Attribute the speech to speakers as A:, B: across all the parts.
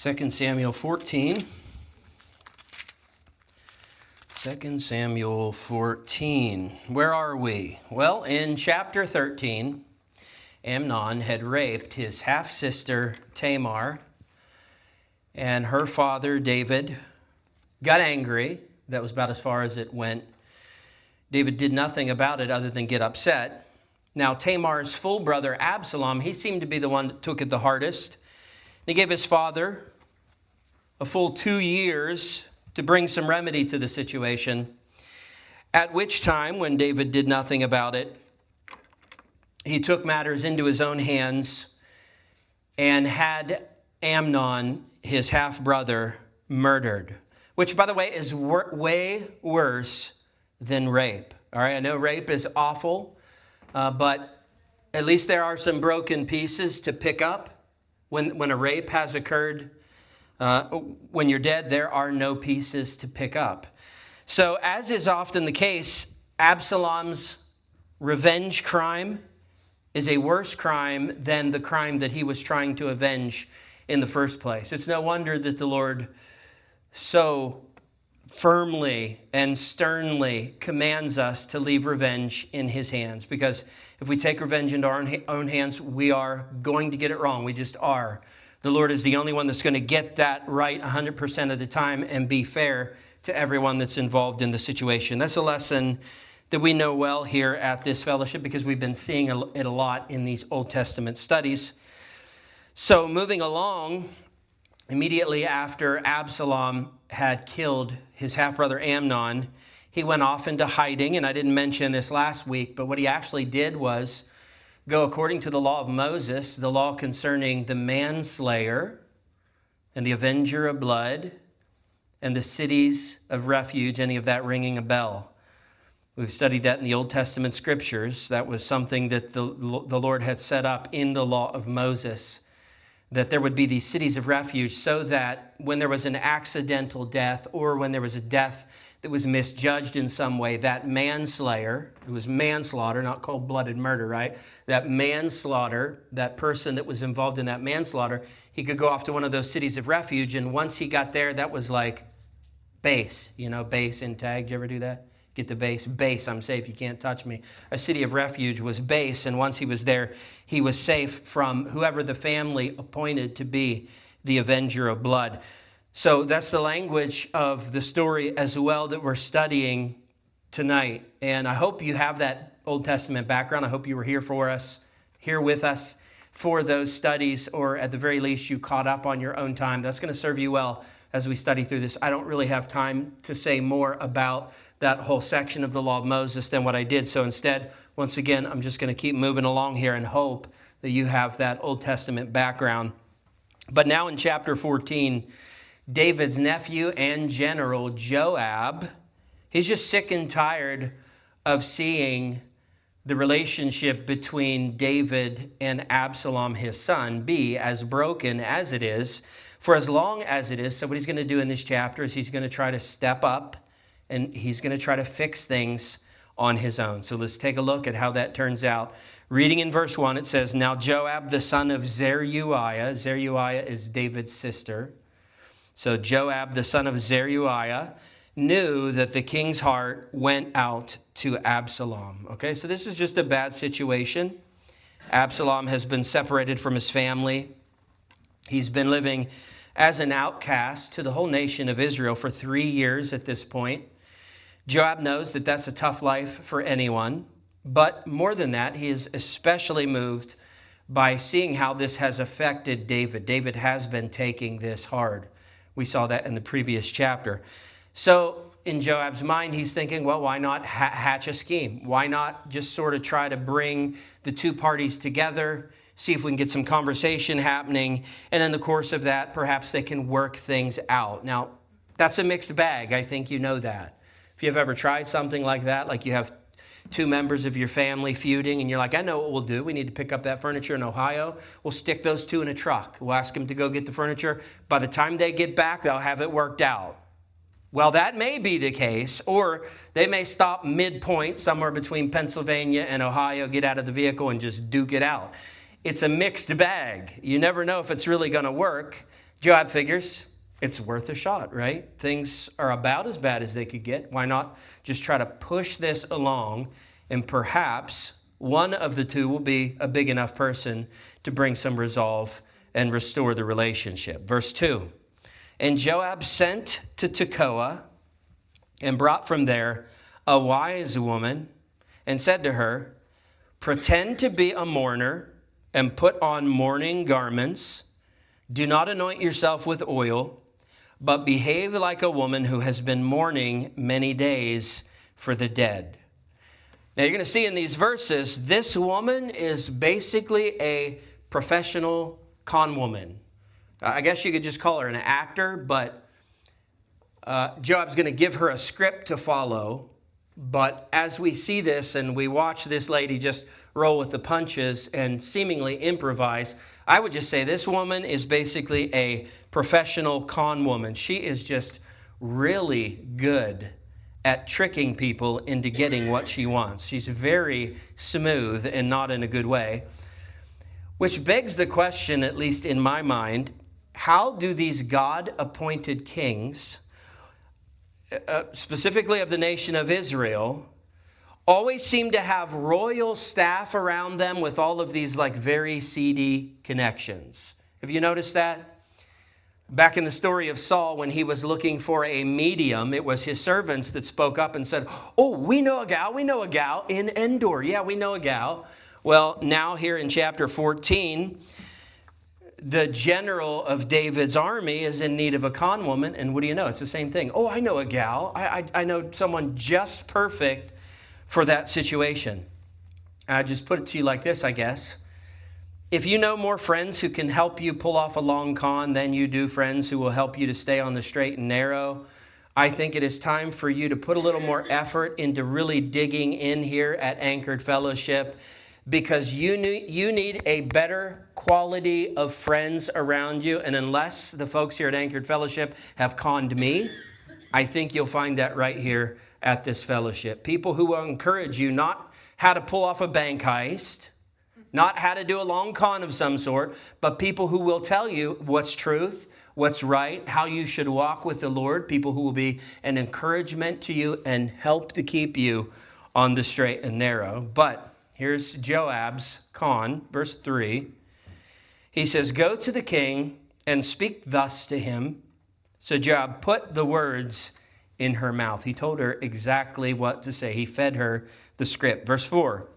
A: 2 Samuel 14. 2 Samuel 14. Where are we? Well, in chapter 13, Amnon had raped his half-sister Tamar, and her father, David, got angry. That was about as far as it went. David did nothing about it other than get upset. Now, Tamar's full brother, Absalom, he seemed to be the one that took it the hardest. He gave his father a full 2 years to bring some remedy to the situation, at which time, when David did nothing about it, he took matters into his own hands and had Amnon, his half-brother, murdered, which, by the way, is way worse than rape. All right, I know rape is awful, but at least there are some broken pieces to pick up. When a rape has occurred, when you're dead, there are no pieces to pick up. So, as is often the case, Absalom's revenge crime is a worse crime than the crime that he was trying to avenge in the first place. It's no wonder that the Lord so firmly and sternly commands us to leave revenge in his hands, because if we take revenge into our own hands, we are going to get it wrong. We just are. The Lord is the only one that's going to get that right 100% of the time and be fair to everyone that's involved in the situation. That's a lesson that we know well here at this fellowship because we've been seeing it a lot in these Old Testament studies. So moving along, immediately after Absalom had killed his half-brother Amnon, he went off into hiding, and I didn't mention this last week, but what he actually did was go according to the law of Moses, the law concerning the manslayer and the avenger of blood and the cities of refuge, any of that ringing a bell. We've studied that in the Old Testament scriptures. That was something that the Lord had set up in the law of Moses, that there would be these cities of refuge so that when there was an accidental death or when there was a death that was misjudged in some way, that manslayer, it was manslaughter, not cold-blooded murder, right? That manslaughter, that person that was involved in that manslaughter, he could go off to one of those cities of refuge, and once he got there, that was like base, base in tag. Did you ever do that? Get the base. Base, I'm safe, you can't touch me. A city of refuge was base, and once he was there, he was safe from whoever the family appointed to be the avenger of blood. So that's the language of the story as well that we're studying tonight. And I hope you have that Old Testament background. I hope you were here with us for those studies, or at the very least you caught up on your own time. That's going to serve you well as we study through this. I don't really have time to say more about that whole section of the law of Moses than what I did. So instead, once again, I'm just going to keep moving along here and hope that you have that Old Testament background. But now in chapter 14, David's nephew and general, Joab, he's just sick and tired of seeing the relationship between David and Absalom, his son, be as broken as it is for as long as it is. So what he's going to do in this chapter is he's going to try to step up and he's going to try to fix things on his own. So let's take a look at how that turns out. Reading in verse 1, it says, "Now Joab, the son of Zeruiah is David's sister. So Joab, the son of Zeruiah, knew that the king's heart went out to Absalom." Okay, so this is just a bad situation. Absalom has been separated from his family. He's been living as an outcast to the whole nation of Israel for 3 years at this point. Joab knows that that's a tough life for anyone. But more than that, he is especially moved by seeing how this has affected David. David has been taking this hard. We saw that in the previous chapter. So in Joab's mind, he's thinking, well, why not hatch a scheme? Why not just sort of try to bring the two parties together, see if we can get some conversation happening, and in the course of that, perhaps they can work things out. Now, that's a mixed bag. I think you know that. If you've ever tried something like that, like you have two members of your family feuding, and you're like, I know what we'll do. We need to pick up that furniture in Ohio. We'll stick those two in a truck. We'll ask them to go get the furniture. By the time they get back, they'll have it worked out. Well, that may be the case, or they may stop midpoint somewhere between Pennsylvania and Ohio, get out of the vehicle, and just duke it out. It's a mixed bag. You never know if it's really going to work. Joab figures it's worth a shot, right? Things are about as bad as they could get. Why not just try to push this along, and perhaps one of the two will be a big enough person to bring some resolve and restore the relationship. Verse 2, and Joab sent to Tekoa and brought from there a wise woman and said to her, pretend to be a mourner and put on mourning garments. Do not anoint yourself with oil, but behave like a woman who has been mourning many days for the dead. Now you're going to see in these verses, this woman is basically a professional con woman. I guess you could just call her an actor, but Joab's going to give her a script to follow. But as we see this and we watch this lady just roll with the punches and seemingly improvise, I would just say this woman is basically a professional con woman. She is just really good at tricking people into getting what she wants. She's very smooth and not in a good way. Which begs the question, at least in my mind, how do these God-appointed kings, specifically of the nation of Israel, always seem to have royal staff around them with all of these like very seedy connections? Have you noticed that? Back in the story of Saul, when he was looking for a medium, it was his servants that spoke up and said, oh, we know a gal in Endor. Yeah, we know a gal. Well, now here in chapter 14, the general of David's army is in need of a con woman. And what do you know? It's the same thing. Oh, I know a gal. I know someone just perfect for that situation. I just put it to you like this, I guess. If you know more friends who can help you pull off a long con than you do friends who will help you to stay on the straight and narrow, I think it is time for you to put a little more effort into really digging in here at Anchored Fellowship, because you need a better quality of friends around you. And unless the folks here at Anchored Fellowship have conned me, I think you'll find that right here at this fellowship. People who will encourage you not how to pull off a bank heist, not how to do a long con of some sort, but people who will tell you what's truth, what's right, how you should walk with the Lord, people who will be an encouragement to you and help to keep you on the straight and narrow. But here's Joab's con, verse 3. He says, go to the king and speak thus to him. So Joab put the words in her mouth. He told her exactly what to say. He fed her the script. Verse 4.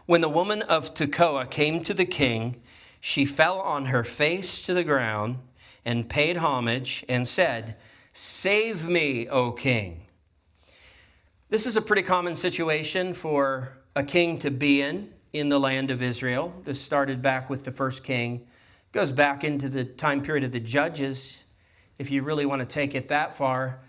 A: When the woman of Tekoa came to the king, she fell on her face to the ground and paid homage and said, save me, O king. This is a pretty common situation for a king to be in the land of Israel. This started back with the first king. Goes back into the time period of the judges, if you really want to take it that far.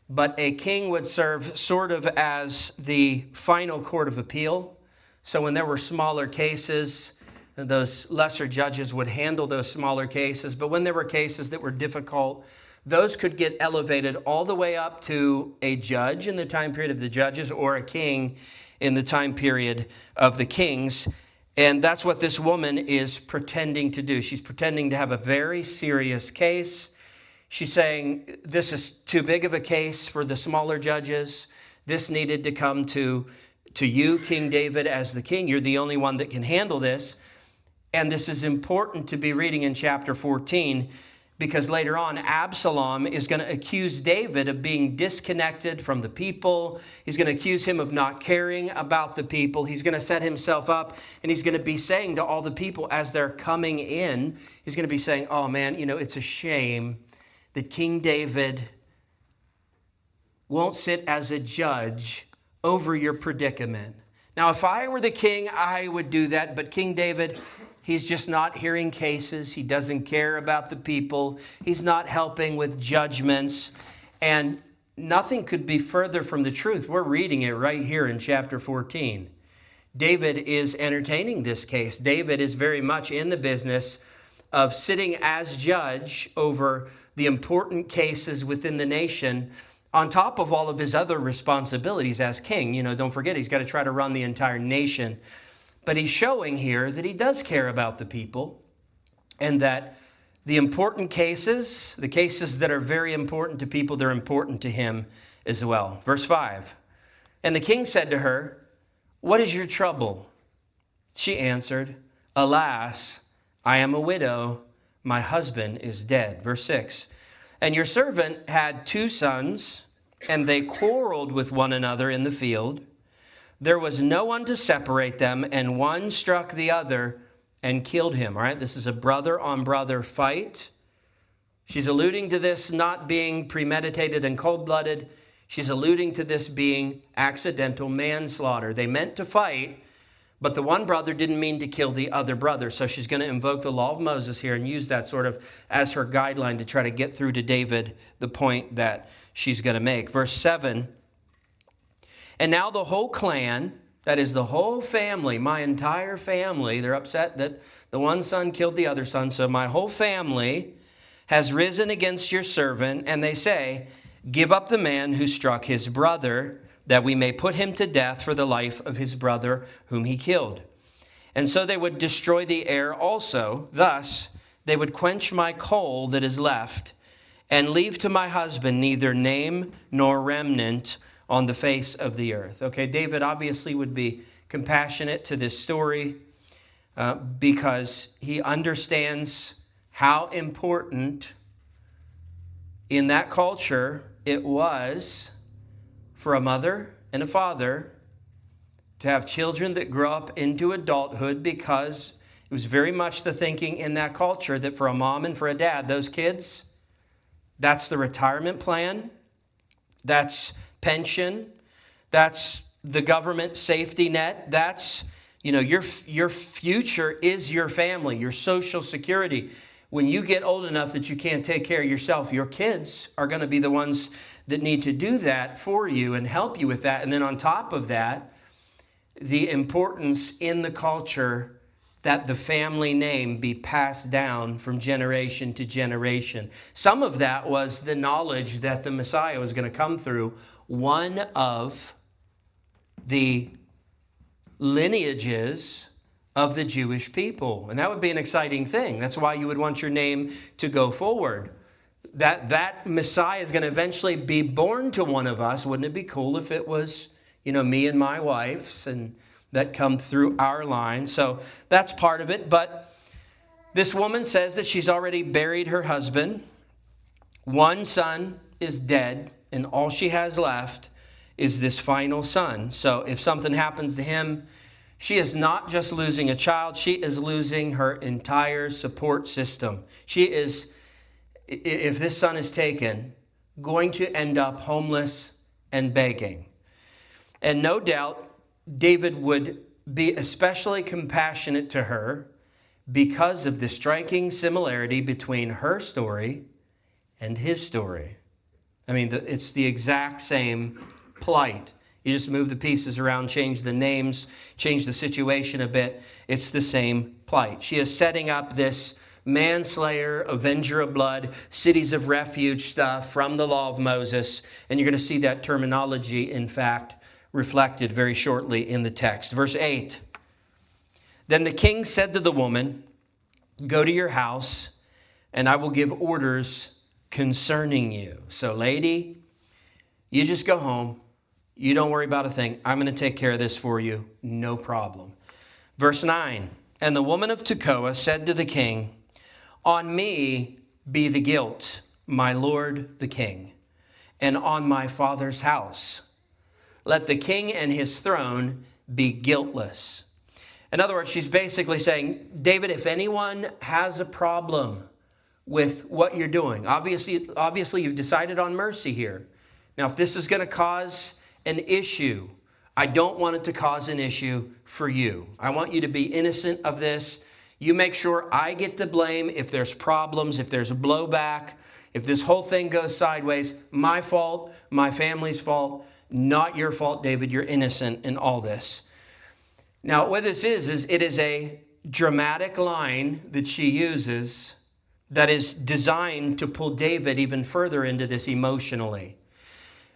A: But a king would serve sort of as the final court of appeal. So when there were smaller cases, those lesser judges would handle those smaller cases. But when there were cases that were difficult, those could get elevated all the way up to a judge in the time period of the judges or a king in the time period of the kings. And that's what this woman is pretending to do. She's pretending to have a very serious case. She's saying, this is too big of a case for the smaller judges. This needed to come to you, King David, as the king. You're the only one that can handle this. And this is important to be reading in chapter 14, because later on, Absalom is going to accuse David of being disconnected from the people. He's going to accuse him of not caring about the people. He's going to set himself up, and he's going to be saying to all the people as they're coming in, he's going to be saying, oh man, it's a shame that King David won't sit as a judge over your predicament. Now, if I were the king, I would do that. But King David, he's just not hearing cases. He doesn't care about the people. He's not helping with judgments. And nothing could be further from the truth. We're reading it right here in chapter 14. David is entertaining this case. David is very much in the business of sitting as judge over the important cases within the nation, on top of all of his other responsibilities as king. Don't forget, he's got to try to run the entire nation. But he's showing here that he does care about the people, and that the important cases, the cases that are very important to people, they're important to him as well. Verse 5, and the king said to her, what is your trouble? She answered, alas, I am a widow. My husband is dead. Verse 6, and your servant had 2 sons, and they quarreled with one another in the field. There was no one to separate them, and one struck the other and killed him. All right, this is a brother-on-brother fight. She's alluding to this not being premeditated and cold-blooded. She's alluding to this being accidental manslaughter. They meant to fight, but the one brother didn't mean to kill the other brother. So she's going to invoke the law of Moses here and use that sort of as her guideline to try to get through to David the point that she's going to make. Verse 7, and now the whole clan, that is the whole family, my entire family, they're upset that the one son killed the other son. So my whole family has risen against your servant, and they say, give up the man who struck his brother, that we may put him to death for the life of his brother whom he killed. And so they would destroy the heir also. Thus they would quench my coal that is left, and leave to my husband neither name nor remnant on the face of the earth. Okay, David obviously would be compassionate to this story because he understands how important in that culture it was for a mother and a father to have children that grow up into adulthood, because it was very much the thinking in that culture that for a mom and for a dad, those kids, that's the retirement plan, that's pension, that's the government safety net, that's, your future is your family, your social security. When you get old enough that you can't take care of yourself, your kids are going to be the ones that need to do that for you and help you with that. And then on top of that, the importance in the culture that the family name be passed down from generation to generation. Some of that was the knowledge that the Messiah was going to come through one of the lineages of the Jewish people. And that would be an exciting thing. That's why you would want your name to go forward. That Messiah is going to eventually be born to one of us. Wouldn't it be cool if it was, me and my wife's, and that come through our line? So that's part of it. But this woman says that she's already buried her husband. One son is dead, and all she has left is this final son. So if something happens to him, she is not just losing a child, she is losing her entire support system. She is, if this son is taken, going to end up homeless and begging. And no doubt, David would be especially compassionate to her because of the striking similarity between her story and his story. I mean, it's the exact same plight. You just move the pieces around, change the names, change the situation a bit. It's the same plight. She is setting up this manslayer, avenger of blood, cities of refuge stuff from the law of Moses. And you're going to see that terminology, in fact, reflected very shortly in the text. Verse 8, then the king said to the woman, go to your house, and I will give orders concerning you. So, lady, you just go home. You don't worry about a thing. I'm going to take care of this for you. No problem. Verse 9, and the woman of Tekoa said to the king, on me be the guilt, my lord the king, and on my father's house. Let the king and his throne be guiltless. In other words, she's basically saying, David, if anyone has a problem with what you're doing, obviously you've decided on mercy here. Now, if this is going to cause an issue, I don't want it to cause an issue for you. I want you to be innocent of this. You make sure I get the blame if there's problems, if there's a blowback, if this whole thing goes sideways. My fault, my family's fault, not your fault, David. You're innocent in all this. Now, what this is it is a dramatic line that she uses that is designed to pull David even further into this emotionally.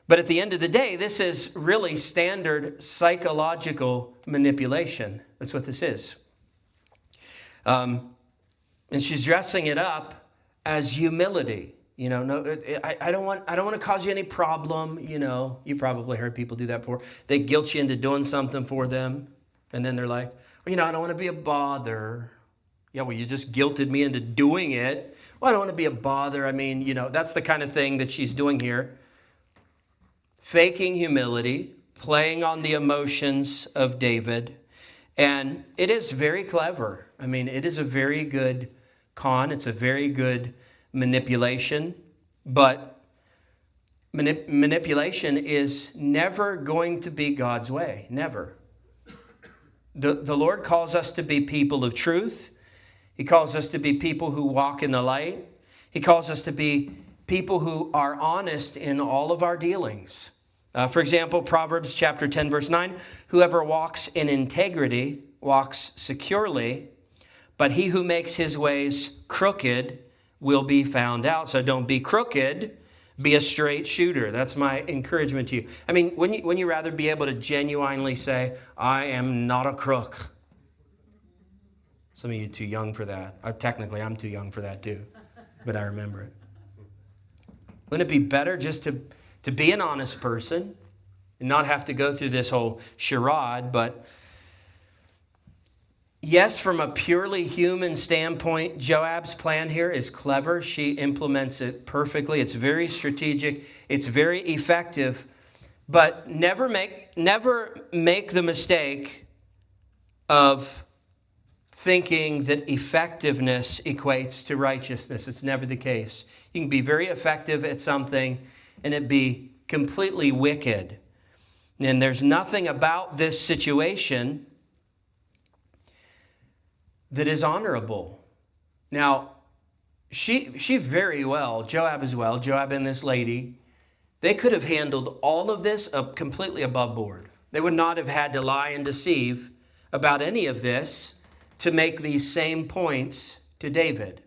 A: But at the end of the day, this is really standard psychological manipulation. That's what this is. And she's dressing it up as humility. You know, no, I don't want to cause you any problem. You know, you probably heard people do that before. They guilt you into doing something for them, and then they're like, well, you know, I don't want to be a bother. Yeah, well, you just guilted me into doing it. Well, I don't want to be a bother. I mean, you know, that's the kind of thing that she's doing here. Faking humility, playing on the emotions of David. And it is very clever. I mean, it is a very good con. It's a very good manipulation. But manipulation is never going to be God's way. Never. The Lord calls us to be people of truth. He calls us to be people who walk in the light. He calls us to be people who are honest in all of our dealings. For example, Proverbs chapter 10, verse 9, whoever walks in integrity walks securely, but he who makes his ways crooked will be found out. So don't be crooked, be a straight shooter. That's my encouragement to you. I mean, wouldn't you rather be able to genuinely say, I am not a crook? Some of you are too young for that. Technically, I'm too young for that too, but I remember it. Wouldn't it be better just to be an honest person and not have to go through this whole charade? But yes, from a purely human standpoint, Joab's plan here is clever. She implements it perfectly. It's very strategic. It's very effective. But never make the mistake of thinking that effectiveness equates to righteousness. It's never the case. You can be very effective at something and it be completely wicked. And there's nothing about this situation that is honorable. Now, she very well, Joab as well, Joab and this lady, they could have handled all of this completely above board. They would not have had to lie and deceive about any of this to make these same points to David.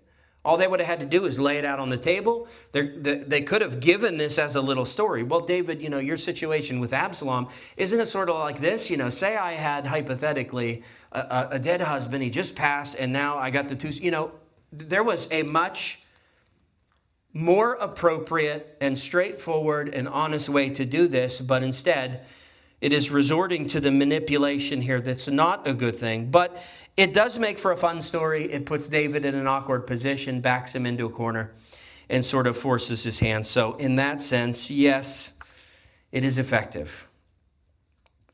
A: All they would have had to do is lay it out on the table. They could have given this as a little story. Well, David, you know, your situation with Absalom, isn't it sort of like this? You know, say I had hypothetically a dead husband, he just passed, and now I got the two. You know, there was a much more appropriate and straightforward and honest way to do this, but instead it is resorting to the manipulation here that's not a good thing. But it does make for a fun story. It puts David in an awkward position, backs him into a corner, and sort of forces his hand. So in that sense, yes, it is effective.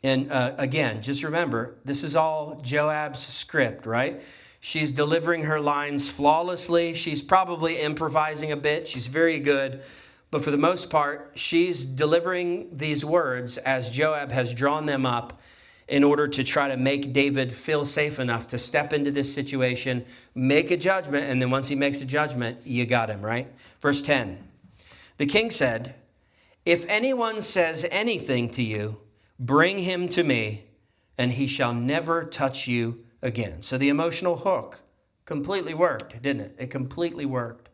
A: And again, just remember, this is all Joab's script, right? She's delivering her lines flawlessly. She's probably improvising a bit. She's very good. But for the most part, she's delivering these words as Joab has drawn them up in order to try to make David feel safe enough to step into this situation, make a judgment, and then once he makes a judgment, you got him, right? Verse 10, the king said, if anyone says anything to you, bring him to me, and he shall never touch you again. So the emotional hook completely worked, didn't it? It completely worked.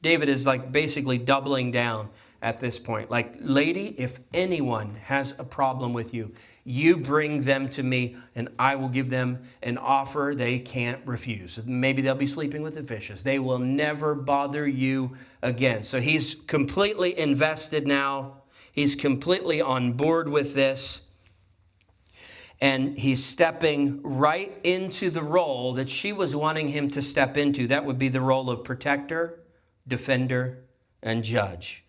A: David is like basically doubling down at this point. Like, lady, if anyone has a problem with you, you bring them to me and I will give them an offer they can't refuse. Maybe they'll be sleeping with the fishes. They will never bother you again. So he's completely invested now. He's completely on board with this. And he's stepping right into the role that she was wanting him to step into. That would be the role of protector, defender, and judge.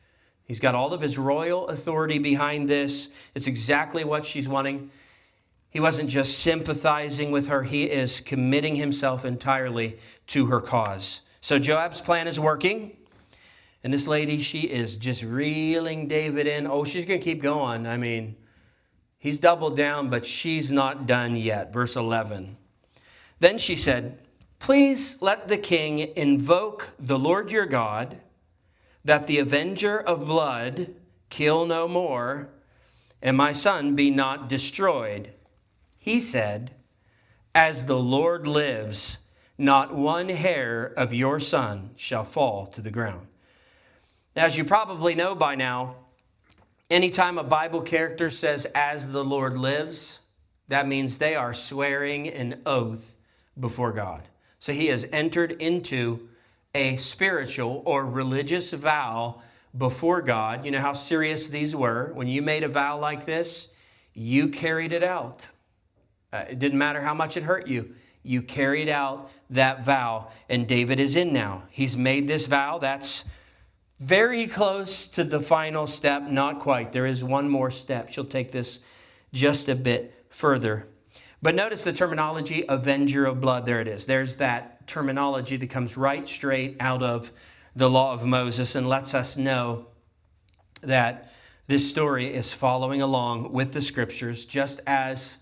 A: He's got all of his royal authority behind this. It's exactly what she's wanting. He wasn't just sympathizing with her. He is committing himself entirely to her cause. So Joab's plan is working. And this lady, she is just reeling David in. Oh, she's going to keep going. I mean, he's doubled down, but she's not done yet. Verse 11. Then she said, please let the king invoke the Lord your God, that the avenger of blood kill no more, and my son be not destroyed. He said, as the Lord lives, not one hair of your son shall fall to the ground. As you probably know by now, anytime a Bible character says, as the Lord lives, that means they are swearing an oath before God. So he has entered into a spiritual or religious vow before God. You know how serious these were. When you made a vow like this, you carried it out. It didn't matter how much it hurt you. You carried out that vow, and David is in now. He's made this vow. That's very close to the final step. Not quite. There is one more step. She'll take this just a bit further. But notice the terminology, avenger of blood. There it is. There's that terminology that comes right straight out of the law of Moses and lets us know that this story is following along with the scriptures, just as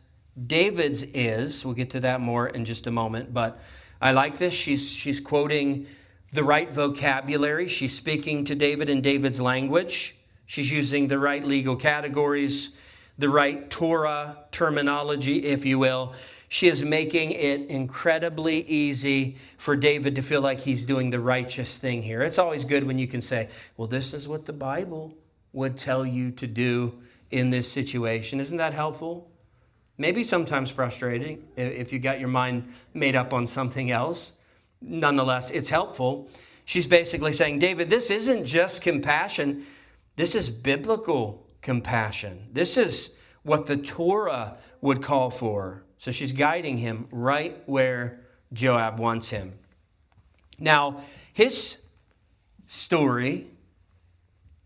A: David's is. We'll get to that more in just a moment. But I like this. She's quoting the right vocabulary. She's speaking to David in David's language. She's using the right legal categories, the right Torah terminology, if you will. She is making it incredibly easy for David to feel like he's doing the righteous thing here. It's always good when you can say, well, this is what the Bible would tell you to do in this situation. Isn't that helpful? Maybe sometimes frustrating if you got your mind made up on something else. Nonetheless, it's helpful. She's basically saying, David, this isn't just compassion. This is biblical compassion. This is what the Torah would call for. So she's guiding him right where Joab wants him. Now, his story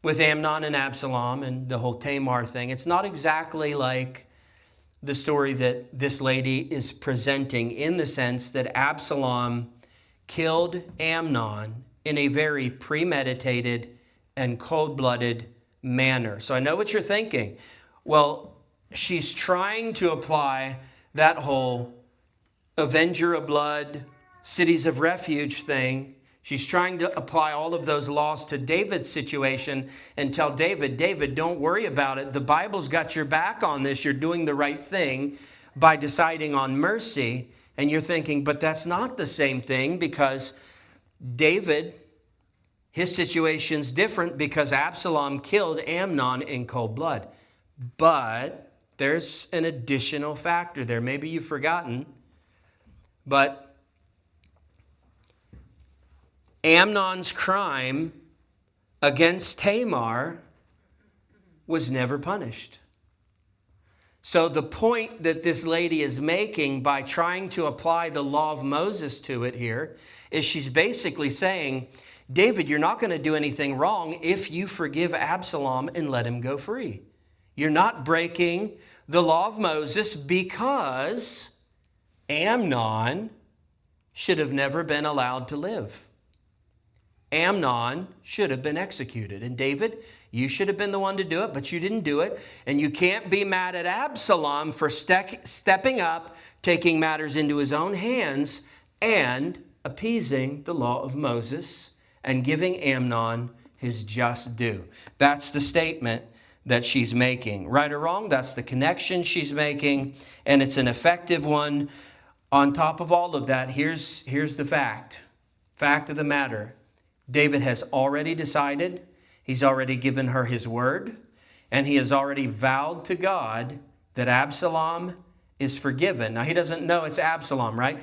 A: with Amnon and Absalom and the whole Tamar thing, it's not exactly like the story that this lady is presenting, in the sense that Absalom killed Amnon in a very premeditated and cold-blooded manner. So I know what you're thinking. Well, she's trying to apply that whole avenger of blood, cities of refuge thing. She's trying to apply all of those laws to David's situation and tell David, don't worry about it. The Bible's got your back on this. You're doing the right thing by deciding on mercy. And you're thinking, but that's not the same thing, because David, his situation's different because Absalom killed Amnon in cold blood. But there's an additional factor there. Maybe you've forgotten, but Amnon's crime against Tamar was never punished. So the point that this lady is making by trying to apply the law of Moses to it here is she's basically saying, David, you're not going to do anything wrong if you forgive Absalom and let him go free. You're not breaking the law of Moses, because Amnon should have never been allowed to live. Amnon should have been executed. And David, you should have been the one to do it, but you didn't do it. And you can't be mad at Absalom for stepping up, taking matters into his own hands, and appeasing the law of Moses and giving Amnon his just due. That's the statement that she's making. Right or wrong, that's the connection she's making, and it's an effective one. On top of all of that, here's the fact of the matter. David has already decided, he's already given her his word, and he has already vowed to God that Absalom is forgiven. Now, he doesn't know it's Absalom, right?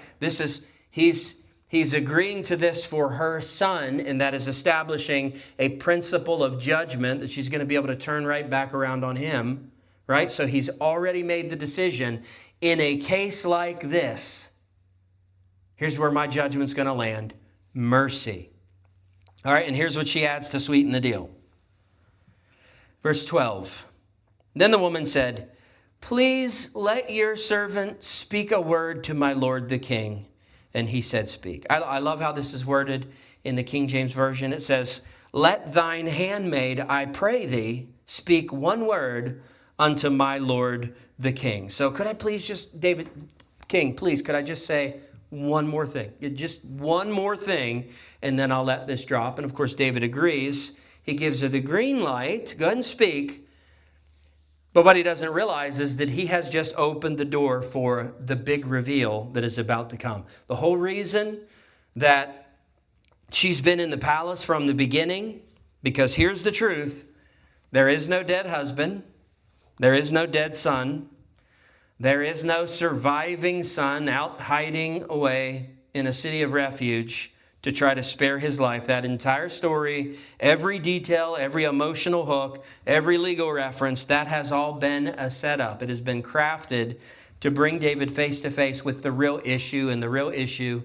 A: He's agreeing to this for her son, and that is establishing a principle of judgment that she's going to be able to turn right back around on him, right? So he's already made the decision. In a case like this, here's where my judgment's going to land: mercy. All right, and here's what she adds to sweeten the deal. Verse 12. Then the woman said, "Please let your servant speak a word to my lord the king." And he said, "Speak." I love how this is worded in the King James Version. It says, "Let thine handmaid, I pray thee, speak one word unto my lord the king." So could I please just, David, King, please, could I just say one more thing? Just one more thing, and then I'll let this drop. And of course, David agrees. He gives her the green light. Go ahead and speak. But what he doesn't realize is that he has just opened the door for the big reveal that is about to come. The whole reason that she's been in the palace from the beginning, because here's the truth: there is no dead husband. There is no dead son. There is no surviving son out hiding away in a city of refuge to try to spare his life. That entire story, every detail, every emotional hook, every legal reference, that has all been a setup. It has been crafted to bring David face to face with the real issue, and the real issue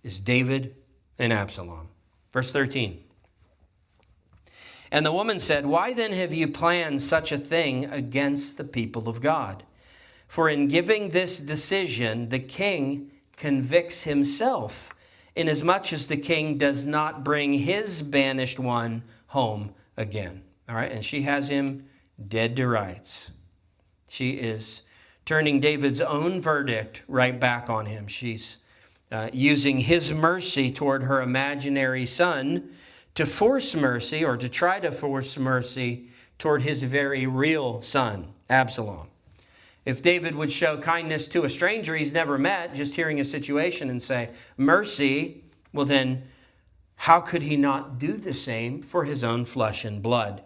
A: is David and Absalom. Verse 13. And the woman said, "Why then have you planned such a thing against the people of God? For in giving this decision, the king convicts himself, inasmuch as the king does not bring his banished one home again." All right, and she has him dead to rights. She is turning David's own verdict right back on him. She's using his mercy toward her imaginary son to force mercy, or to try to force mercy toward his very real son, Absalom. If David would show kindness to a stranger he's never met, just hearing a situation, and say, mercy, well then, how could he not do the same for his own flesh and blood?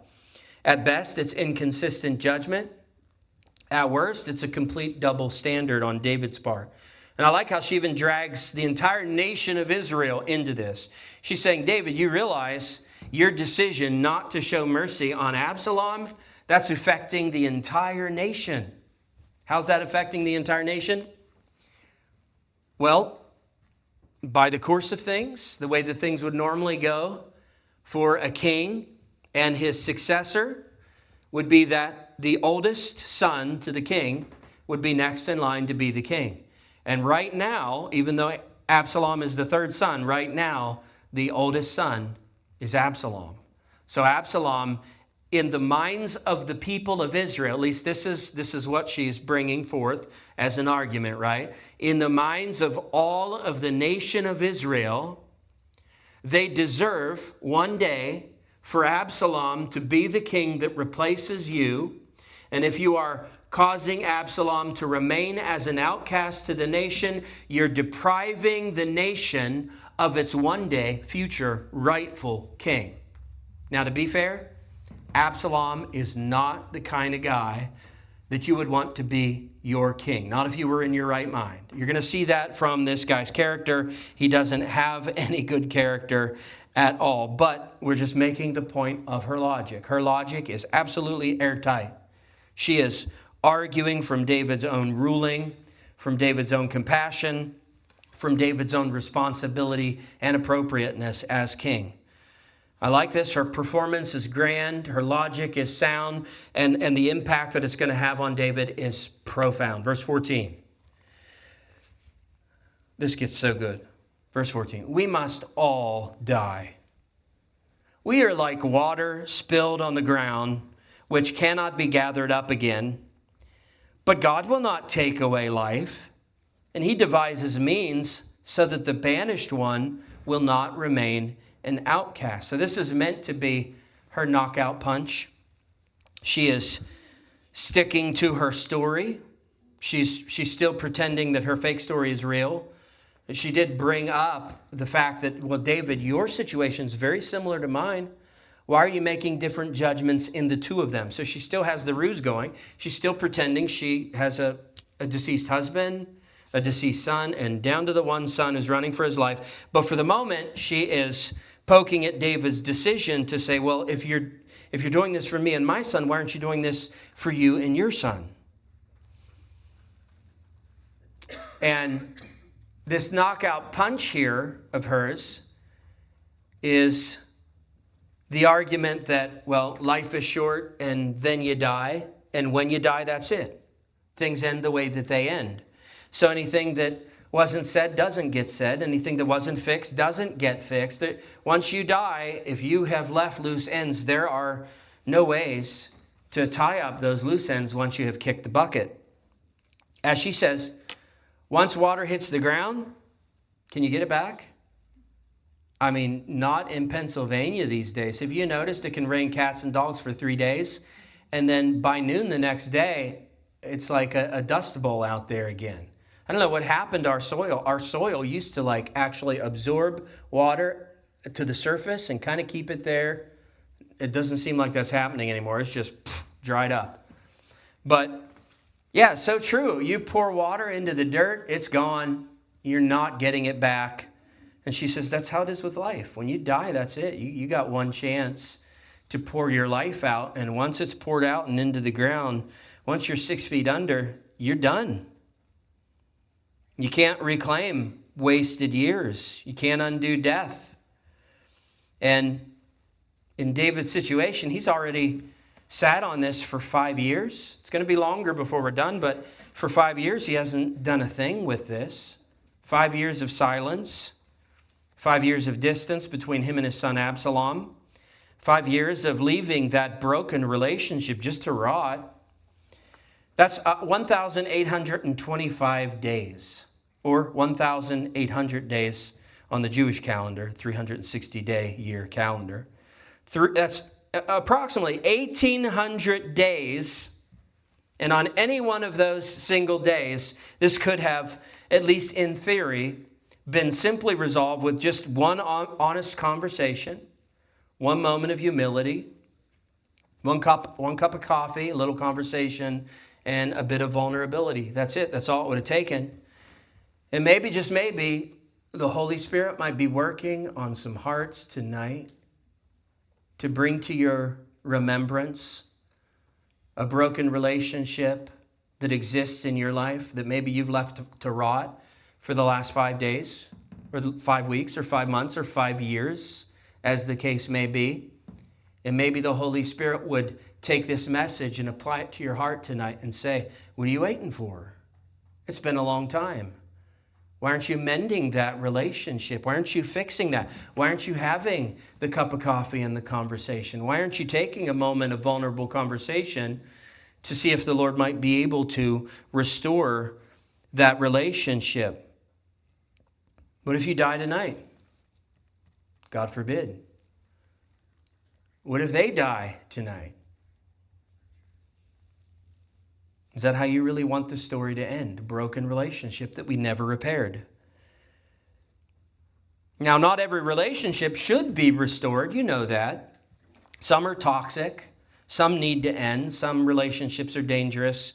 A: At best, it's inconsistent judgment. At worst, it's a complete double standard on David's part. And I like how she even drags the entire nation of Israel into this. She's saying, David, you realize your decision not to show mercy on Absalom, that's affecting the entire nation. How's that affecting the entire nation? Well, by the course of things, the way that things would normally go for a king and his successor would be that the oldest son to the king would be next in line to be the king. And right now, even though Absalom is the third son, right now, the oldest son is Absalom. So Absalom, in the minds of the people of Israel, at least this is what she's bringing forth as an argument, right? In the minds of all of the nation of Israel, they deserve one day for Absalom to be the king that replaces you. And if you are causing Absalom to remain as an outcast to the nation, you're depriving the nation of its one day future rightful king. Now, to be fair, Absalom is not the kind of guy that you would want to be your king. Not if you were in your right mind. You're going to see that from this guy's character. He doesn't have any good character at all. But we're just making the point of her logic. Her logic is absolutely airtight. She is arguing from David's own ruling, from David's own compassion, from David's own responsibility and appropriateness as king. I like this. Her performance is grand. Her logic is sound. And the impact that it's going to have on David is profound. Verse 14. This gets so good. Verse 14. We must all die. We are like water spilled on the ground, which cannot be gathered up again. But God will not take away life, and he devises means so that the banished one will not remain an outcast. So this is meant to be her knockout punch. She is sticking to her story. She's still pretending that her fake story is real. She did bring up the fact that, well, David, your situation is very similar to mine. Why are you making different judgments in the two of them? So she still has the ruse going. She's still pretending she has a deceased husband, a deceased son, and down to the one son who's running for his life. But for the moment, she is poking at David's decision to say, well, if you're doing this for me and my son, why aren't you doing this for you and your son? And this knockout punch here of hers is the argument that, well, life is short and then you die. And when you die, that's it. Things end the way that they end. So anything that wasn't said doesn't get said. Anything that wasn't fixed doesn't get fixed. Once you die, if you have left loose ends, there are no ways to tie up those loose ends once you have kicked the bucket. As she says, once water hits the ground, can you get it back? I mean, not in Pennsylvania these days. Have you noticed it can rain cats and dogs for 3 days? And then by noon the next day, it's like a dust bowl out there again. I don't know what happened to our soil. Our soil used to like actually absorb water to the surface and kind of keep it there. It doesn't seem like that's happening anymore. It's just dried up. But yeah, so true. You pour water into the dirt, it's gone. You're not getting it back. And she says, that's how it is with life. When you die, that's it. You got one chance to pour your life out. And once it's poured out and into the ground, once you're 6 feet under, you're done. You can't reclaim wasted years. You can't undo death. And in David's situation, he's already sat on this for 5 years. It's going to be longer before we're done, but for 5 years, he hasn't done a thing with this. 5 years of silence. 5 years of distance between him and his son Absalom. 5 years of leaving that broken relationship just to rot. That's 1,825 days, or 1,800 days on the Jewish calendar, 360-day year calendar. That's approximately 1,800 days, and on any one of those single days, this could have, at least in theory, been simply resolved with just one honest conversation, one moment of humility, one cup of coffee, a little conversation, and a bit of vulnerability. That's it. That's all it would have taken. And maybe, just maybe, the Holy Spirit might be working on some hearts tonight to bring to your remembrance a broken relationship that exists in your life that maybe you've left to rot for the last 5 days, or 5 weeks, or 5 months, or 5 years, as the case may be. And maybe the Holy Spirit would take this message and apply it to your heart tonight and say, what are you waiting for? It's been a long time. Why aren't you mending that relationship? Why aren't you fixing that? Why aren't you having the cup of coffee and the conversation? Why aren't you taking a moment of vulnerable conversation to see if the Lord might be able to restore that relationship? What if you die tonight? God forbid. What if they die tonight? Is that how you really want the story to end? A broken relationship that we never repaired. Now, not every relationship should be restored. You know that. Some are toxic. Some need to end. Some relationships are dangerous.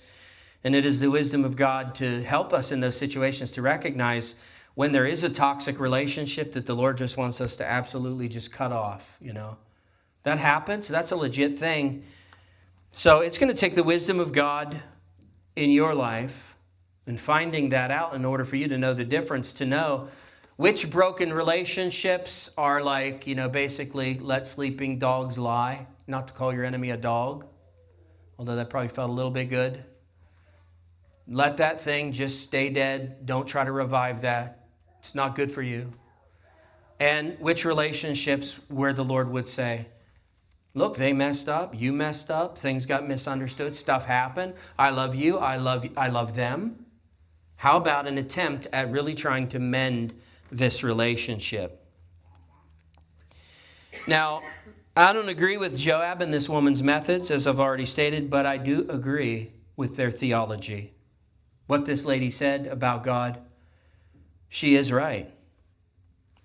A: And it is the wisdom of God to help us in those situations to recognize when there is a toxic relationship that the Lord just wants us to absolutely just cut off, That happens. That's a legit thing. So it's going to take the wisdom of God in your life and finding that out in order for you to know the difference, to know which broken relationships are like, basically let sleeping dogs lie, not to call your enemy a dog, although that probably felt a little bit good. Let that thing just stay dead. Don't try to revive that. It's not good for you. And which relationships where the Lord would say, look, they messed up. You messed up. Things got misunderstood. Stuff happened. I love you. I love them. How about an attempt at really trying to mend this relationship? Now, I don't agree with Joab and this woman's methods, as I've already stated, but I do agree with their theology. What this lady said about God, she is right.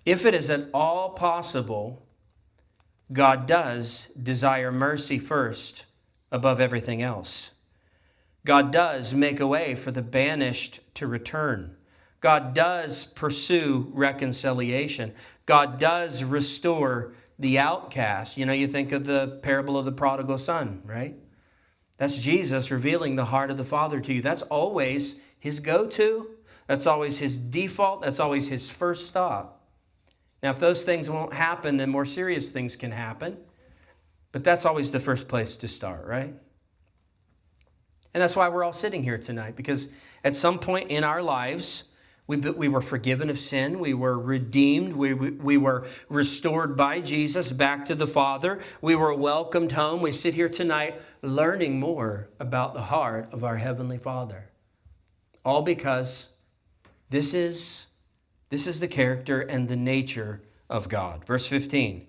A: If it is at all possible, God does desire mercy first above everything else. God does make a way for the banished to return. God does pursue reconciliation. God does restore the outcast. You think of the parable of the prodigal son, right? That's Jesus revealing the heart of the Father to you. That's always his go-to. That's always his default. That's always his first stop. Now, if those things won't happen, then more serious things can happen. But that's always the first place to start, right? And that's why we're all sitting here tonight, because at some point in our lives, we were forgiven of sin. We were redeemed. We were restored by Jesus back to the Father. We were welcomed home. We sit here tonight learning more about the heart of our Heavenly Father. All because this is the character and the nature of God. Verse 15.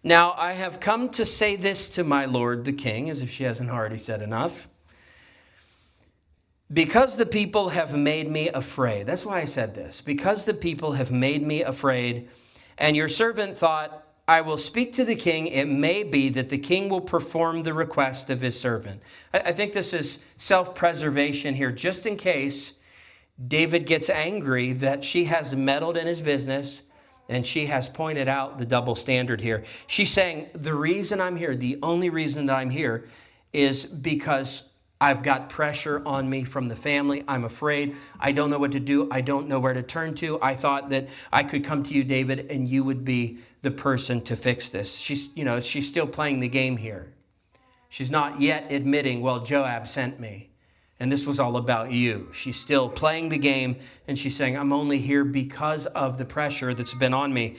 A: Now I have come to say this to my Lord the King, as if she hasn't already said enough. Because the people have made me afraid. That's why I said this. Because the people have made me afraid, and your servant thought, I will speak to the king. It may be that the king will perform the request of his servant. I think this is self-preservation here, just in case David gets angry that she has meddled in his business, and she has pointed out the double standard here. She's saying, the reason I'm here, the only reason that I'm here is because I've got pressure on me from the family. I'm afraid. I don't know what to do. I don't know where to turn to. I thought that I could come to you, David, and you would be the person to fix this. She's still playing the game here. She's not yet admitting, well, Joab sent me, and this was all about you. She's still playing the game, and she's saying, I'm only here because of the pressure that's been on me.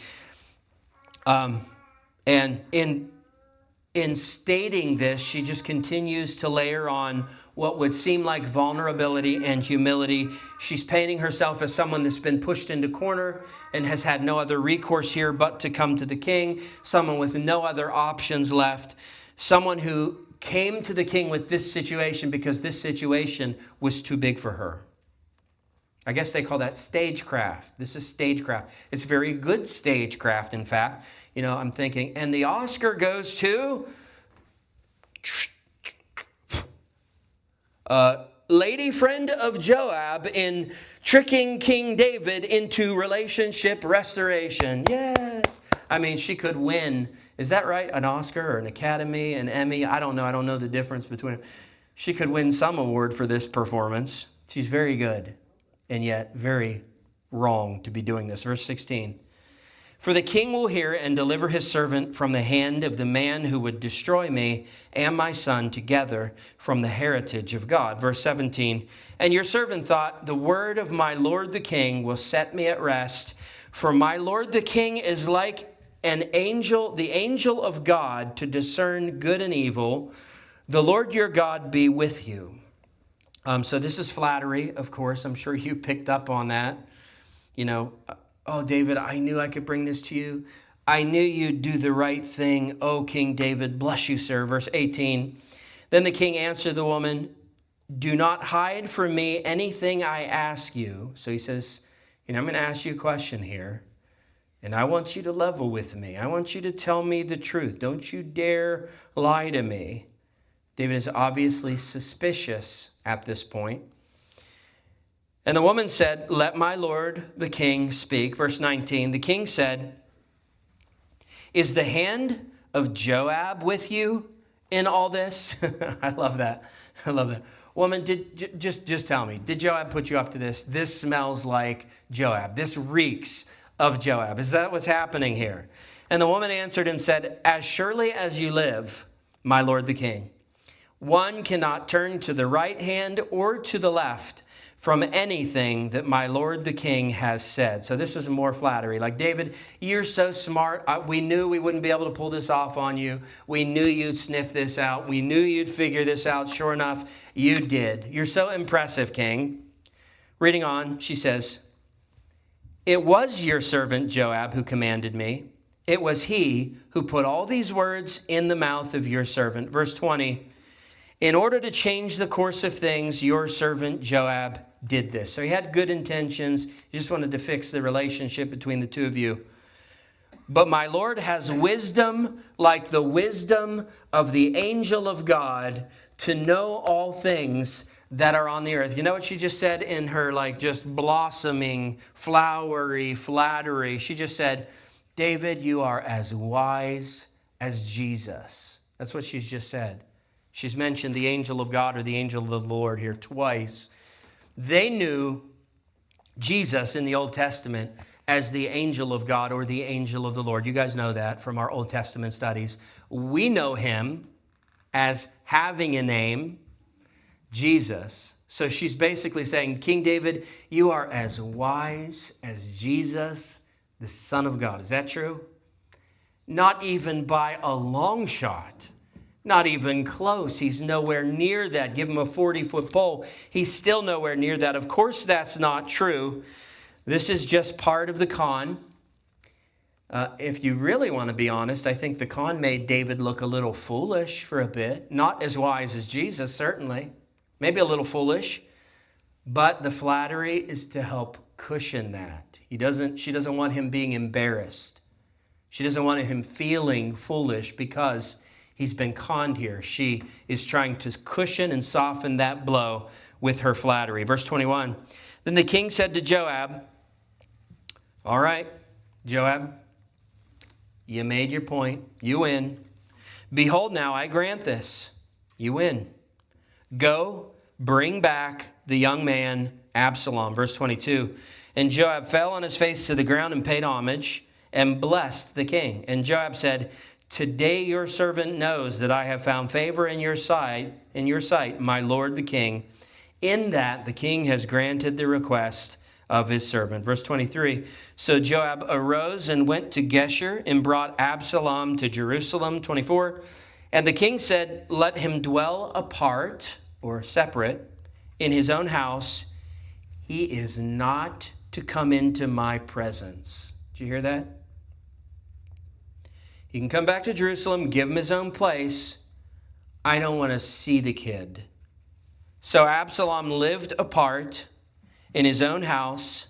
A: And in stating this, she just continues to layer on what would seem like vulnerability and humility. She's painting herself as someone that's been pushed into corner and has had no other recourse here but to come to the king, someone with no other options left, someone who came to the king with this situation because this situation was too big for her. I guess they call that stagecraft. This is stagecraft. It's very good stagecraft, in fact. I'm thinking, and the Oscar goes to lady friend of Joab in tricking King David into relationship restoration. Yes. I mean, she could win. Is that right? An Oscar or an Academy, an Emmy? I don't know. I don't know the difference between them. She could win some award for this performance. She's very good, and yet very wrong to be doing this. Verse 16. For the king will hear and deliver his servant from the hand of the man who would destroy me and my son together from the heritage of God. Verse 17. And your servant thought, the word of my lord the king will set me at rest. For my lord the king is like an angel, the angel of God, to discern good and evil. The Lord your God be with you. So this is flattery, of course. I'm sure you picked up on that. Oh, David, I knew I could bring this to you. I knew you'd do the right thing. Oh, King David, bless you, sir. Verse 18. Then the king answered the woman, do not hide from me anything I ask you. So he says, I'm going to ask you a question here. And I want you to level with me. I want you to tell me the truth. Don't you dare lie to me. David is obviously suspicious at this point. And the woman said, let my lord the king speak. Verse 19, the king said, is the hand of Joab with you in all this? I love that. I love that. Woman, just tell me, did Joab put you up to this? This smells like Joab. This reeks of Joab. Is that what's happening here? And the woman answered and said, as surely as you live, my lord the king, one cannot turn to the right hand or to the left from anything that my lord the king has said. So this is more flattery. Like, David, you're so smart. We knew we wouldn't be able to pull this off on you. We knew you'd sniff this out. We knew you'd figure this out. Sure enough, you did. You're so impressive, king. Reading on, she says, it was your servant Joab who commanded me. It was he who put all these words in the mouth of your servant. Verse 20, in order to change the course of things, your servant Joab did this. So he had good intentions. He just wanted to fix the relationship between the two of you. But my Lord has wisdom like the wisdom of the angel of God to know all things that are on the earth. You know what she just said in her just blossoming, flowery flattery? She just said, David, you are as wise as Jesus. That's what she's just said. She's mentioned the angel of God or the angel of the Lord here twice. They knew Jesus in the Old Testament as the angel of God or the angel of the Lord. You guys know that from our Old Testament studies. We know him as having a name, Jesus. So she's basically saying, King David, you are as wise as Jesus, the Son of God. Is that true? Not even by a long shot. Not even close. He's nowhere near that. Give him a 40-foot pole. He's still nowhere near that. Of course, that's not true. This is just part of the con. If you really want to be honest, I think the con made David look a little foolish for a bit. Not as wise as Jesus, certainly. Maybe a little foolish. But the flattery is to help cushion that. She doesn't want him being embarrassed. She doesn't want him feeling foolish because He's been conned here. She is trying to cushion and soften that blow with her flattery. Verse 21, then the king said to Joab, all right, Joab, you made your point. You win. Behold, now I grant this. You win. Go, bring back the young man Absalom. Verse 22, and Joab fell on his face to the ground and paid homage and blessed the king. And Joab said, today your servant knows that I have found favor in your sight, my lord the king, in that the king has granted the request of his servant. Verse 23, so Joab arose and went to Geshur and brought Absalom to Jerusalem. 24, and the king said, let him dwell apart or separate in his own house. He is not to come into my presence. Did you hear that? He can come back to Jerusalem, give him his own place. I don't want to see the kid. So Absalom lived apart in his own house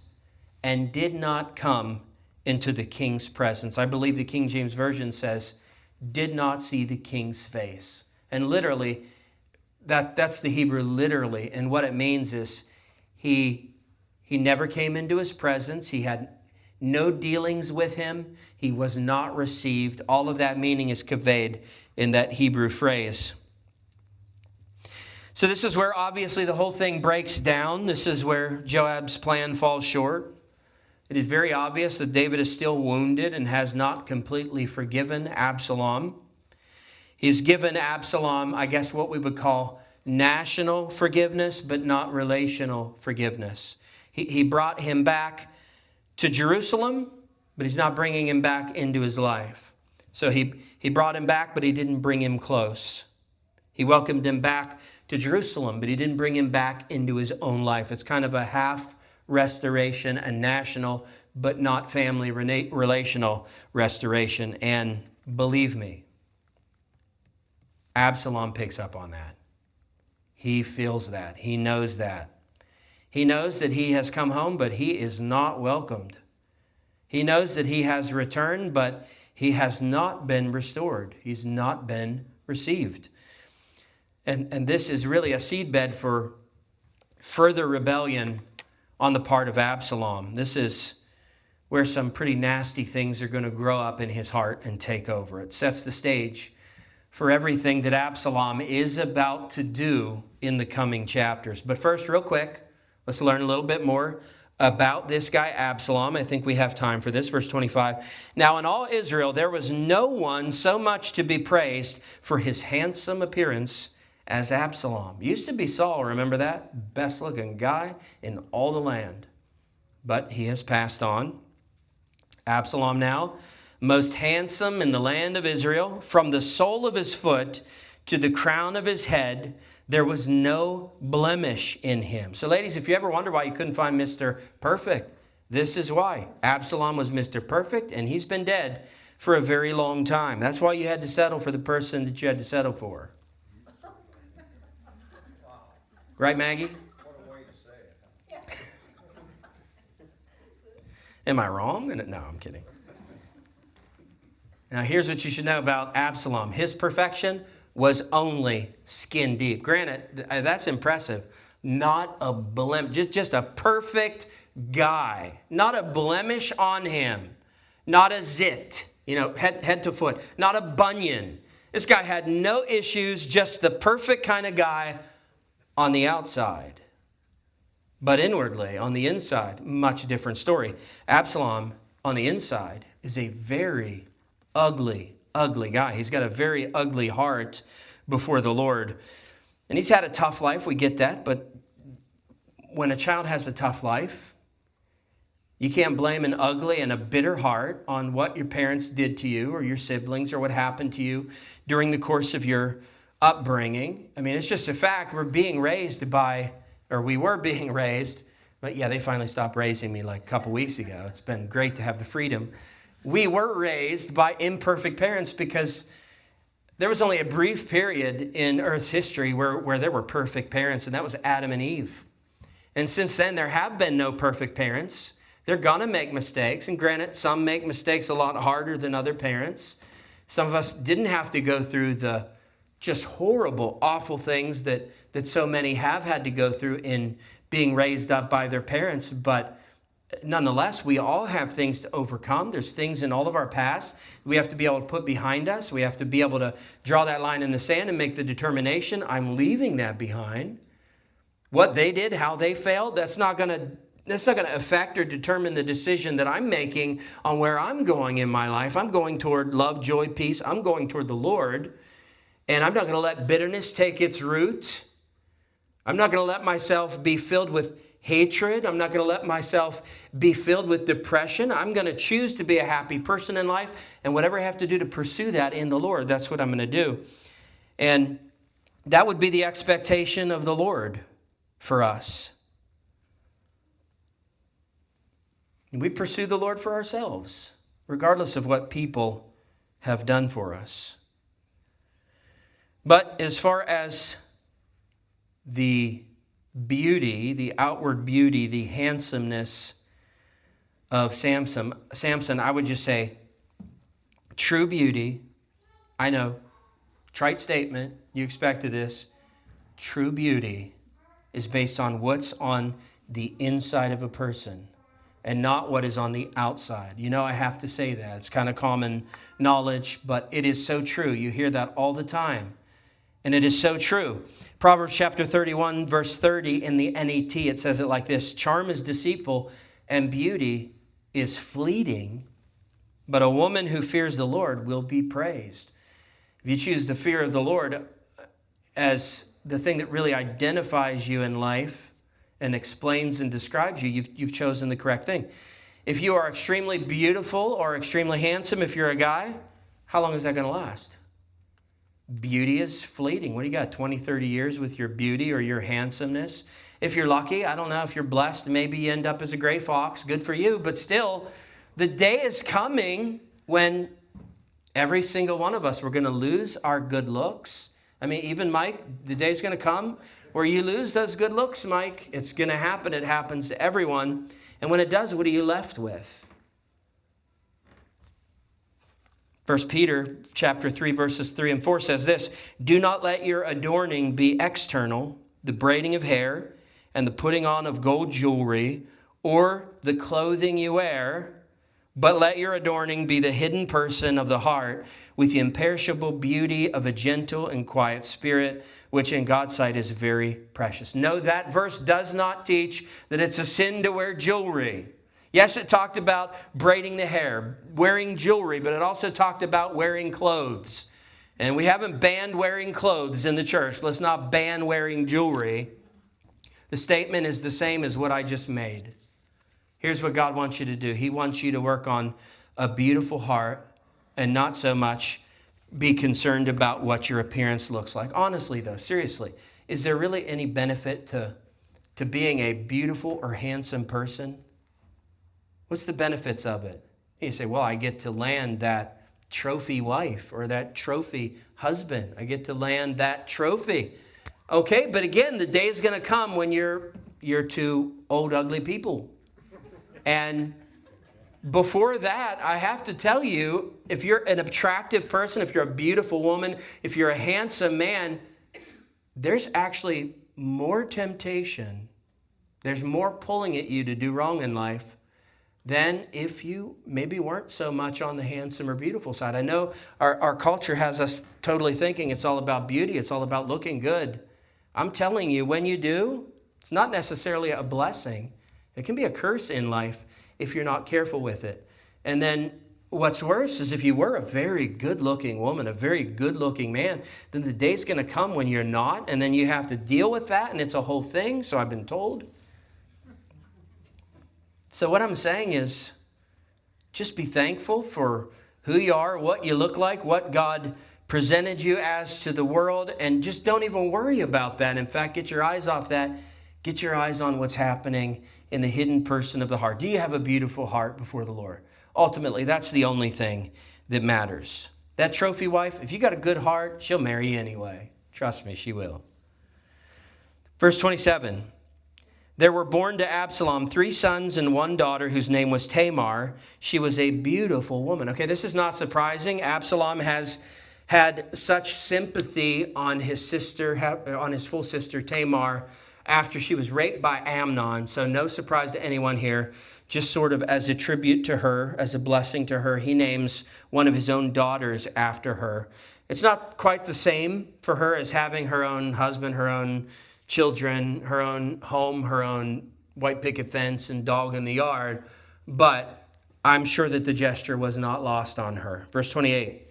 A: and did not come into the king's presence. I believe the King James Version says, did not see the king's face. And literally, that's the Hebrew literally. And what it means is he never came into his presence. He had no dealings with him. He was not received. All of that meaning is conveyed in that Hebrew phrase. So this is where obviously the whole thing breaks down. This is where Joab's plan falls short. It is very obvious that David is still wounded and has not completely forgiven Absalom. He's given Absalom, I guess, what we would call national forgiveness, but not relational forgiveness. He brought him back to Jerusalem, but he's not bringing him back into his life. So he brought him back, but he didn't bring him close. He welcomed him back to Jerusalem, but he didn't bring him back into his own life. It's kind of a half restoration, a national, but not family relational restoration. And believe me, Absalom picks up on that. He feels that. He knows that. He knows that he has come home, but he is not welcomed. He knows that he has returned, but he has not been restored. He's not been received. And this is really a seedbed for further rebellion on the part of Absalom. This is where some pretty nasty things are going to grow up in his heart and take over. It sets the stage for everything that Absalom is about to do in the coming chapters. But first, real quick, let's learn a little bit more about this guy Absalom. I think we have time for this. Verse 25. Now in all Israel there was no one so much to be praised for his handsome appearance as Absalom. Used to be Saul, remember that? Best looking guy in all the land. But he has passed on. Absalom now, most handsome in the land of Israel, from the sole of his foot to the crown of his head, there was no blemish in him. So ladies, if you ever wonder why you couldn't find Mr. Perfect, this is why. Absalom was Mr. Perfect, and he's been dead for a very long time. That's why you had to settle for the person that you had to settle for. Right, Maggie?
B: What a way to say it.
A: Am I wrong? No, I'm kidding. Now, here's what you should know about Absalom. His perfection was only skin deep. Granted, that's impressive. Not a blemish, just a perfect guy. Not a blemish on him. Not a zit, head to foot. Not a bunion. This guy had no issues, just the perfect kind of guy on the outside. But inwardly, on the inside, much different story. Absalom, on the inside, is a very ugly guy. He's got a very ugly heart before the Lord. And he's had a tough life, we get that. But when a child has a tough life, you can't blame an ugly and a bitter heart on what your parents did to you or your siblings or what happened to you during the course of your upbringing. I mean, it's just a fact. We were being raised, but yeah, they finally stopped raising me like a couple weeks ago. It's been great to have the freedom. We were raised by imperfect parents because there was only a brief period in Earth's history where there were perfect parents, and that was Adam and Eve. And since then, there have been no perfect parents. They're going to make mistakes, and granted, some make mistakes a lot harder than other parents. Some of us didn't have to go through the just horrible, awful things that so many have had to go through in being raised up by their parents. But nonetheless, we all have things to overcome. There's things in all of our past we have to be able to put behind us. We have to be able to draw that line in the sand and make the determination, I'm leaving that behind. What they did, how they failed, that's not going to affect or determine the decision that I'm making on where I'm going in my life. I'm going toward love, joy, peace. I'm going toward the Lord. And I'm not going to let bitterness take its root. I'm not going to let myself be filled with hatred. I'm not going to let myself be filled with depression. I'm going to choose to be a happy person in life. And whatever I have to do to pursue that in the Lord, that's what I'm going to do. And that would be the expectation of the Lord for us. And we pursue the Lord for ourselves, regardless of what people have done for us. But as far as the beauty, the outward beauty, the handsomeness of Samson, I would just say, true beauty, I know, trite statement, you expected this, true beauty is based on what's on the inside of a person and not what is on the outside. You know, I have to say that. It's kind of common knowledge, but it is so true. You hear that all the time. And it is so true. Proverbs chapter 31, verse 30 in the NET, it says it like this: charm is deceitful and beauty is fleeting, but a woman who fears the Lord will be praised. If you choose the fear of the Lord as the thing that really identifies you in life and explains and describes you, you've chosen the correct thing. If you are extremely beautiful or extremely handsome, if you're a guy, how long is that going to last? Beauty is fleeting. What do you got, 20, 30 years with your beauty or your handsomeness? If you're lucky, I don't know, if you're blessed, maybe you end up as a gray fox. Good for you. But still, the day is coming when every single one of us, we're going to lose our good looks. I mean, even Mike, the day's going to come where you lose those good looks, Mike. It's going to happen. It happens to everyone. And when it does, what are you left with? 1 Peter chapter 3, verses 3 and 4 says this: do not let your adorning be external, the braiding of hair and the putting on of gold jewelry or the clothing you wear, but let your adorning be the hidden person of the heart with the imperishable beauty of a gentle and quiet spirit, which in God's sight is very precious. No, that verse does not teach that it's a sin to wear jewelry. Yes, it talked about braiding the hair, wearing jewelry, but it also talked about wearing clothes. And we haven't banned wearing clothes in the church. Let's not ban wearing jewelry. The statement is the same as what I just made. Here's what God wants you to do. He wants you to work on a beautiful heart and not so much be concerned about what your appearance looks like. Honestly, though, seriously, is there really any benefit to being a beautiful or handsome person? What's the benefits of it? You say, well, I get to land that trophy wife or that trophy husband. I get to land that trophy. Okay, but again, the day is going to come when you're two old, ugly people. And before that, I have to tell you, if you're an attractive person, if you're a beautiful woman, if you're a handsome man, there's actually more temptation. There's more pulling at you to do wrong in life than if you maybe weren't so much on the handsome or beautiful side. I know our culture has us totally thinking it's all about beauty. It's all about looking good. I'm telling you, when you do, it's not necessarily a blessing. It can be a curse in life if you're not careful with it. And then what's worse is if you were a very good-looking woman, a very good-looking man, then the day's going to come when you're not, and then you have to deal with that, and it's a whole thing, so I've been told. So what I'm saying is, just be thankful for who you are, what you look like, what God presented you as to the world, and just don't even worry about that. In fact, get your eyes off that. Get your eyes on what's happening in the hidden person of the heart. Do you have a beautiful heart before the Lord? Ultimately, that's the only thing that matters. That trophy wife, if you got a good heart, she'll marry you anyway. Trust me, she will. Verse 27. There were born to Absalom 3 sons and 1 daughter whose name was Tamar. She was a beautiful woman. Okay, this is not surprising. Absalom has had such sympathy on his full sister Tamar after she was raped by Amnon. So no surprise to anyone here. Just sort of as a tribute to her, as a blessing to her, he names one of his own daughters after her. It's not quite the same for her as having her own husband, her own children, her own home, her own white picket fence and dog in the yard, but I'm sure that the gesture was not lost on her. Verse 28.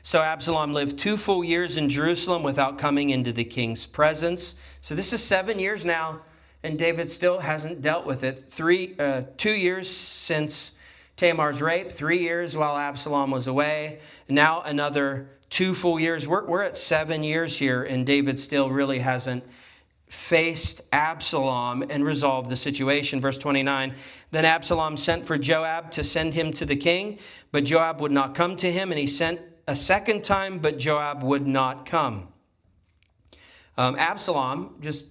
A: So Absalom lived 2 full years in Jerusalem without coming into the king's presence. So this is 7 years now, and David still hasn't dealt with it. 2 years since Tamar's rape, 3 years while Absalom was away, now another 2 full years. We're at 7 years here, and David still really hasn't faced Absalom and resolved the situation. Verse 29, then Absalom sent for Joab to send him to the king, but Joab would not come to him, and he sent a second time, but Joab would not come. Absalom, just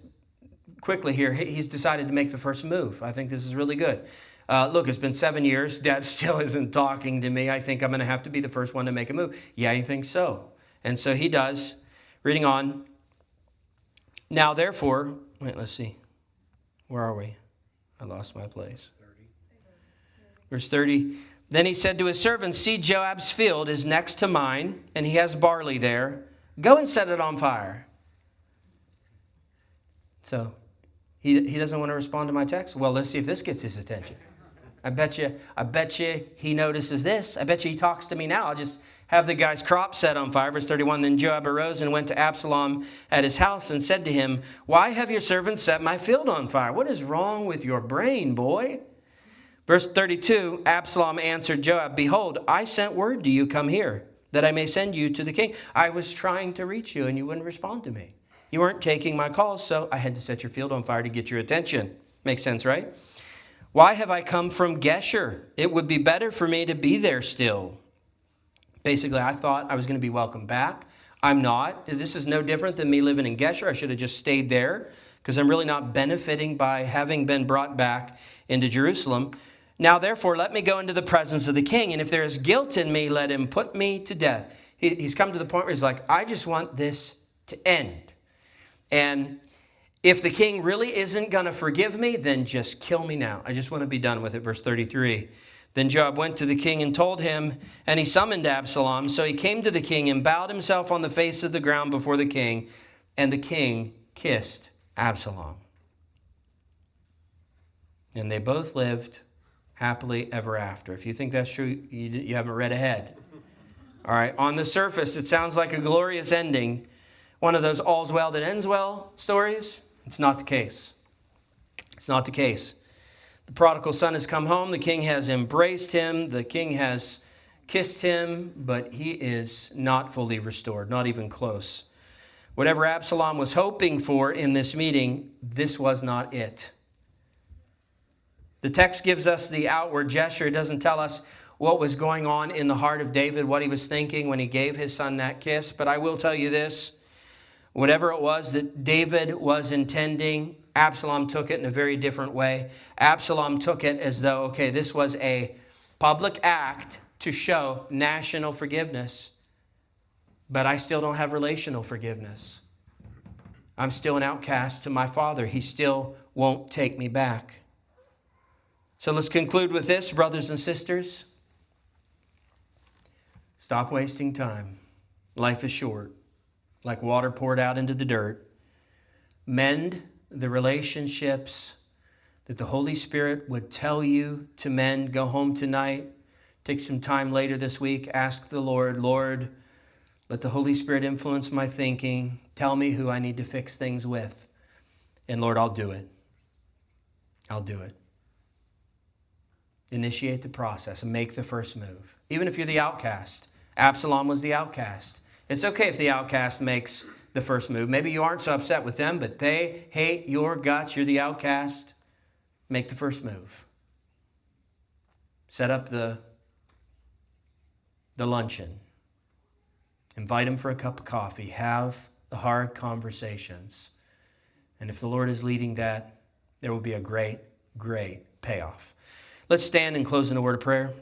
A: quickly here, he's decided to make the first move. I think this is really good. Look, it's been 7 years. Dad still isn't talking to me. I think I'm going to have to be the first one to make a move. Yeah, you think so? And so he does. Reading on. Now, therefore, let's see. Where are we? I lost my place. 30. Verse 30. Then he said to his servants, see, Joab's field is next to mine, and he has barley there. Go and set it on fire. So he doesn't want to respond to my text? Well, let's see if this gets his attention. I bet you he notices this. I bet you he talks to me now. I'll just have the guy's crop set on fire. Verse 31, then Joab arose and went to Absalom at his house and said to him, why have your servants set my field on fire? What is wrong with your brain, boy? Verse 32, Absalom answered Joab, behold, I sent word to you, come here, that I may send you to the king. I was trying to reach you and you wouldn't respond to me. You weren't taking my calls, so I had to set your field on fire to get your attention. Makes sense, right? Why have I come from Geshur? It would be better for me to be there still. Basically, I thought I was going to be welcomed back. I'm not. This is no different than me living in Geshur. I should have just stayed there because I'm really not benefiting by having been brought back into Jerusalem. Now, therefore, let me go into the presence of the king, and if there is guilt in me, let him put me to death. He's come to the point where he's like, I just want this to end. And if the king really isn't going to forgive me, then just kill me now. I just want to be done with it. Verse 33. Then Joab went to the king and told him, and he summoned Absalom. So he came to the king and bowed himself on the face of the ground before the king, and the king kissed Absalom. And they both lived happily ever after. If you think that's true, you haven't read ahead. All right, on the surface, it sounds like a glorious ending. One of those all's well that ends well stories. It's not the case. It's not the case. The prodigal son has come home. The king has embraced him. The king has kissed him, but he is not fully restored, not even close. Whatever Absalom was hoping for in this meeting, this was not it. The text gives us the outward gesture. It doesn't tell us what was going on in the heart of David, what he was thinking when he gave his son that kiss. But I will tell you this. Whatever it was that David was intending, Absalom took it in a very different way. Absalom took it as though, okay, this was a public act to show national forgiveness, but I still don't have relational forgiveness. I'm still an outcast to my father. He still won't take me back. So let's conclude with this, brothers and sisters. Stop wasting time. Life is short. Like water poured out into the dirt. Mend the relationships that the Holy Spirit would tell you to mend. Go home tonight. Take some time later this week. Ask the Lord, Lord, let the Holy Spirit influence my thinking. Tell me who I need to fix things with. And Lord, I'll do it. I'll do it. Initiate the process and make the first move. Even if you're the outcast. Absalom was the outcast. It's okay if the outcast makes the first move. Maybe you aren't so upset with them, but they hate your guts. You're the outcast. Make the first move. Set up the luncheon. Invite them for a cup of coffee. Have the hard conversations. And if the Lord is leading that, there will be a great, great payoff. Let's stand and close in a word of prayer.